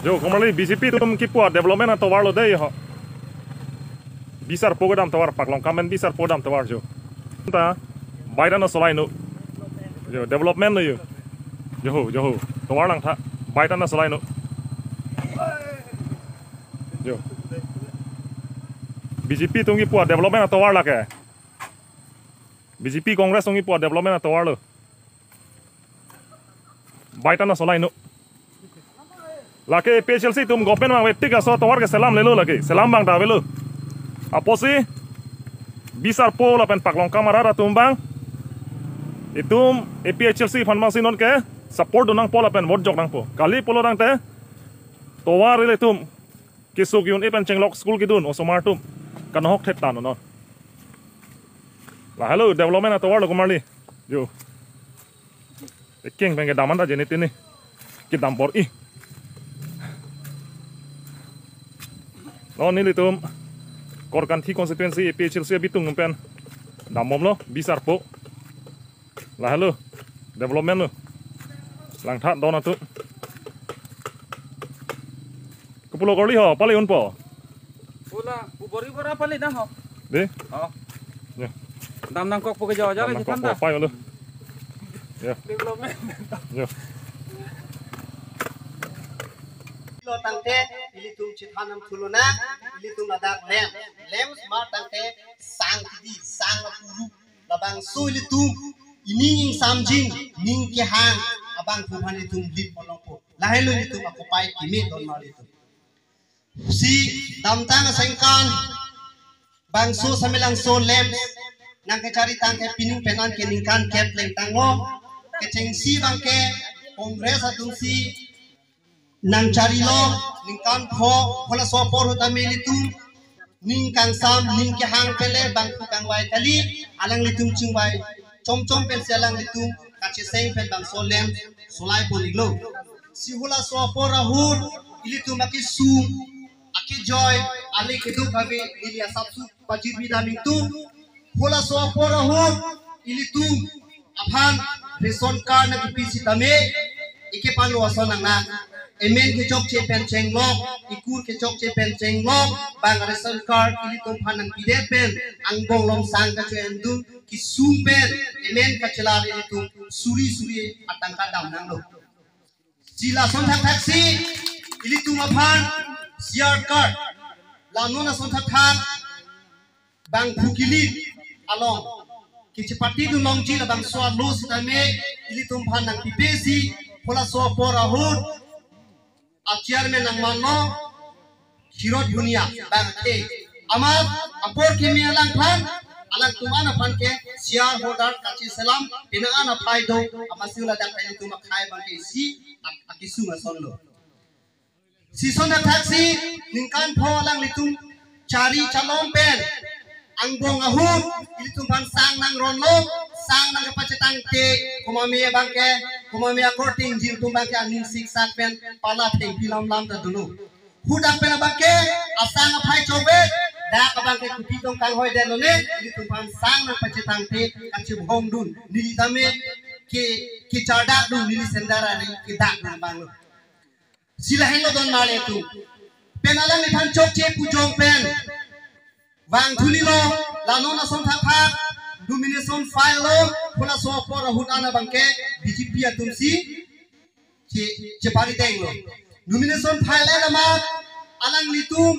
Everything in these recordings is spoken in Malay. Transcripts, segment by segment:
Yo, kembali BJP tum kipua development atau warlo deh ho. Bisar program tawar paklong kamen bisar program tawar jo. Ta bayran na solai no. Yo development no yo. Yo tawar lang tha bayran na solai no. Yo. BJP tum kipua development atau war la ke. BJP Congress tum kipua development atau war lo. Bayran na solai no. Laki PCLC tum government mang web tiga so tawar ke selam lelo lagi selam bang dah lelo apa sih bisar po la pen paklong kamarada tumbang itu PCLC fan mang sinon ke support donang po la pen vote jok nang po kali polo nang te tawar le tum kisuk yun pen chenglok school kidun osomar tum kanhok thet tan no la hello development tawar lo kumarli yo king bang ke daman da jenit ini kidam por ih no nili tum korkan thi constituency PCLC bitung ngpen damom lo bisar po la hello development lo lang that dona tu kepulo korli ho pali un po pula bubori bora pali dah ho de oh ya dam nang kok poke jawa jawa jitan dah pai lo ya development ya lo tangte ilitum chithanam thuluna ilitum adak lem smart tangte sang di sang puru labang su ilitum ining samjing ning ke hang abang tuhan ilitum lit polongpo lahelu ilitum aku pai kimi don mar itu si damtang sengkan bang su samilang so lem nang ke cari tangke pining penan ke ningkan ket leng tango ke cengsi bangke kongres atung si nang cari lo ningkan pho hola so por utami litum ning kang sam ning ke hang pele bang kang wai kali alang litum chung wai chom pen selang litum kache seng pen bang solem solai poliglo si hola so por rahur ilitum aki su aki joy ali kedu bhabe ilia sabsu pajit bidaming tu hola so por rahur ilitum aphan reson card na kipisi tame ike palo asonang na Emen ke chok che pen cheng lok ikur ke chok che pen cheng lok bang ration card ili tum phanang pide pen ang bong lom sang ka chen du ki sum pen emen ka chela ili tum suri atang ka dam nang lo sila son thak taxi ili tum aphan share card la no na son thak thak bang phukili along ki chapati du long ji la bang so lo sitame ili tum phanang pipesi pola so porahut Aciar में नंगमानो हिरोज दुनिया बैंके अमार अपोर के में अलग फन अलग तुमान फन के सियार होडर काची सलाम बिना फाय दो अमसिउला दाखै तुम खाय बंके सी अकिसु मसलो सीसन टैक्सी निकान फो अलग लितुम चारी चलोम पेन अंगबोंग अहु लितुम फन सांग नंग रोनो sang nang pacetang te kumamia bangke kumamia korting jil tu bangke aning siksak pen pala teng pilam lam ta dulu hudak pen bangke asang phai chobe da ka bangke kupi tong kang hoi den lone ni tu pan sang nang pacetang te kachi bhom dun nili dame ke chardak dun nili sendara ni ke dak na bang sila helo don male tu pen alang ni pan chok che pujong pen wang thuli lo lano na som thak thak Domination file lo pula so por hutana bangke BJP atumsi che pari teng lo nomination file la ma alang litum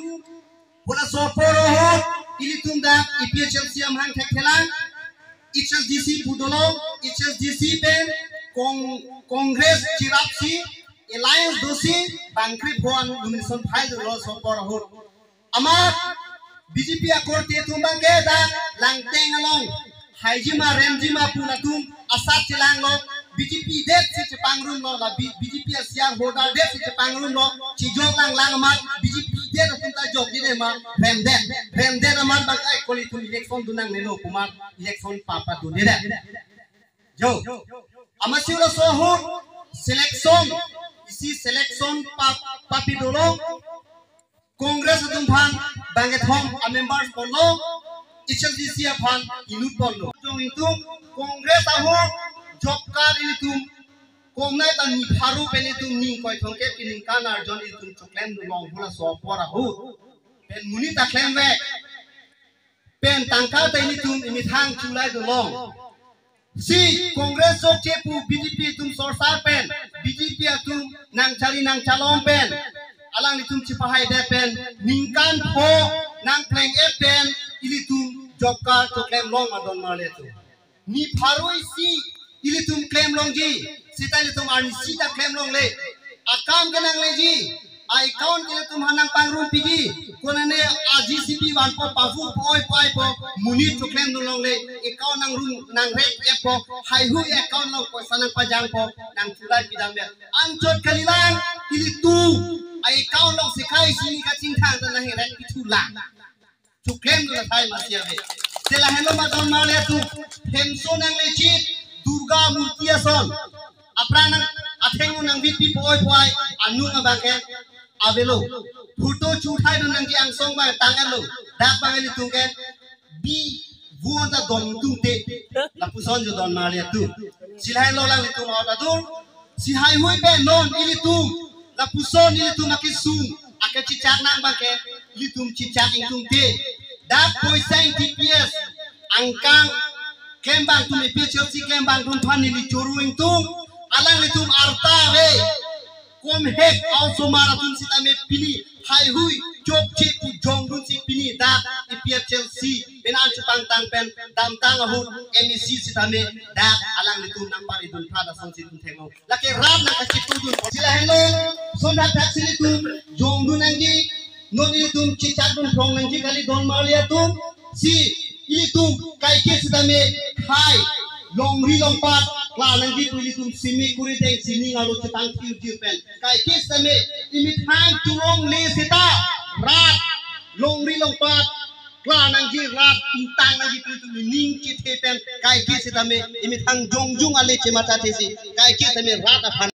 pula so por ho ilitum da EPHLC am hang thekhelang HSDC budolo HSDC ben congress chirapsi alliance dosi bangkri bhoan nomination file lo so por ho amar BJP akorte tumbangke da langteng along Haijima Remjima Punatum Asat Chilang lo BJP det si Chepangrum lo la BJP Asiang Hoda det si Chepangrum lo Chijong lang amat BJP det atunta jog di ma rem det amat bagai kolitum election dunang nelo kumar election papa tu det jo amasiula soho selection isi selection papi dolo Congress atum phan banget hom a members polo HSDC aphan inut polo jong itu Congress aho job card itu komnai tan ni pharu pen tum ning koi thong ke ning kan arjon tum choklem nu long hula so pora hu pen muni ta klem ve pen tangka ta ni tum ini thang chulai do long si congress sok che pu BJP tum sorsa pen BJP tum nang calong pen alang ni tum chipahai de pen ningkan pho nang pleng e pen ili tum job card choklem long adon male tu ni pharu si ili tum claim long ji sita ili tum arni sita claim long le akam kenang le ji ai account ke tum hanang pangrum piji konane GCP wan po pafu poi pai po muni to claim no long le account nang room nang rek e po hai hu account long po sanang pajang po nang tulai pidang me anchot kalilang ili tu ai account long sikai sini ka cingthang tan nahi rek pitula to claim no thai ma sia be tela hello ma don ma le tu hemso nang le chit Durga Murti ason apranang athengu nang bitpi poi poi anu ngabake avelo photo chuthai nang ki angsong ba tangalo dak bangeli tungke bi vuonda don tungte la puson jo don malia tu silhai lo lang tu ma tu si hai hui be non ili tu la puson ili tu makisung ake cicak nang bake ili tum cicak ing tungte dak poisang TPS angkang kembang tum epicel si kembang tum pani li choruing tum alang li tum arta we kom hek also marathon sita me pini hai hui job che pu jong dun si pini da epicel si benan chutang tang pen dam tang hu MEC sita me da alang li tum nang pari dun phada song si tum themo lake ram na kachi tu dun sila hello sonda taxi li tum jong dun angi non li tum chichak dun phong nangi kali don malia tum si ili tum kai ke sita me khai long ri long pat la nang di tu ili tum simi kuri deng sini ngalu cetang tiu tiu pen kai ke sita me imi thang tu long le sita rat long ri long pat la nang di rat tang nang di tu ning ki the pen kai ke sita me imi thang jong jung ale che mata the si kai ke sita me rat